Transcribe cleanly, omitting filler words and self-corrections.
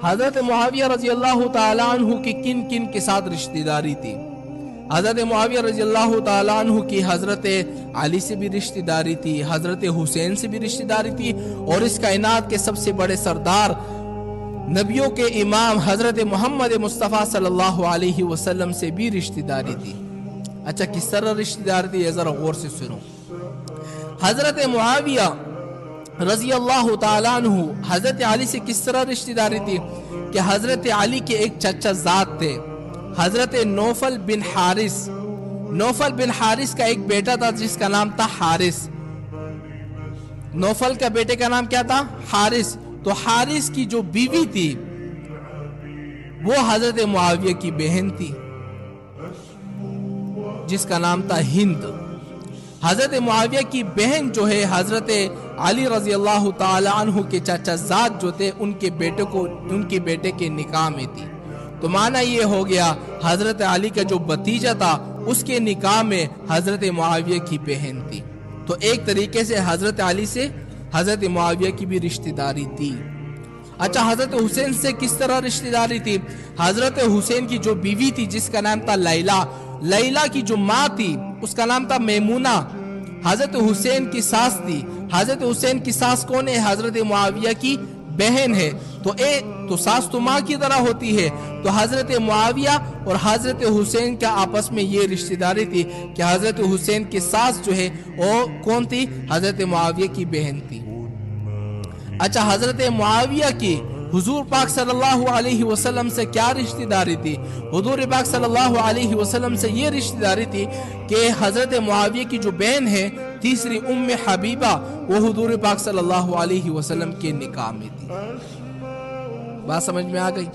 حضرت معاویہ رضی اللہ تعالیٰ عنہ کی کن کن کے ساتھ رشتہ داری تھی؟ حضرت معاویہ رضی اللہ تعالیٰ عنہ کی حضرت علی سے بھی رشتہ داری تھی، حضرت حسین سے بھی رشتہ داری تھی، اور اس کائنات کے سب سے بڑے سردار نبیوں کے امام حضرت محمد مصطفیٰ صلی اللہ علیہ وسلم سے بھی رشتہ داری تھی۔ اچھا، کس طرح رشتہ داری تھی؟ یہ ذرا غور سے سنو۔ حضرت معاویہ رضی اللہ تعالیٰ عنہ حضرت علی سے کس طرح رشتہ داری تھی کہ حضرت علی کے ایک چچا زاد تھے، حضرت نوفل بن حارث۔ نوفل بن حارث کا ایک بیٹا تھا جس کا نام تھا حارث۔ نوفل کا بیٹے کا نام کیا تھا؟ حارث۔ تو حارث کی جو بیوی تھی وہ حضرت معاویہ کی بہن تھی جس کا نام تھا ہند۔ حضرت معاویہ کی بہن جو ہے حضرت علی رضی اللہ تعالی عنہ کے چچا زاد جو تھے ان کے بیٹے کے نکاح میں تھی۔ تو معنی یہ ہو گیا حضرت علی کا جو بھتیجا تھا اس کے نکاح میں حضرت معاویہ کی بہن تھی۔ تو ایک طریقے سے حضرت علی سے حضرت معاویہ کی بھی رشتہ داری تھی۔ اچھا، حضرت حسین سے کس طرح رشتہ داری تھی؟ حضرت حسین کی جو بیوی تھی جس کا نام تھا لیلا، لیلا کی جو ماں تھی اس کا نام تھا میمونہ، حضرت حسین کی ساس تھی۔ حضرت حسین کی ساس کون ہے؟ حضرت معاویہ کی بہن ہے۔ تو ساس تو ماں کی طرح ہوتی ہے۔ تو حضرت معاویہ اور حضرت حسین کا آپس میں یہ رشتہ داری تھی کہ حضرت حسین کی ساس جو ہے وہ کون تھی؟ حضرت معاویہ کی بہن تھی۔ اچھا، حضرت معاویہ کی حضور پاک صلی اللہ علیہ وسلم سے کیا رشتہ داری تھی؟ حضور پاک صلی اللہ علیہ وسلم سے یہ رشتہ داری تھی کہ حضرت معاویہ کی جو بہن ہے تیسری ام حبیبہ وہ حضور پاک صلی اللہ علیہ وسلم کے نکاح میں تھی۔ بات سمجھ میں آ گئی؟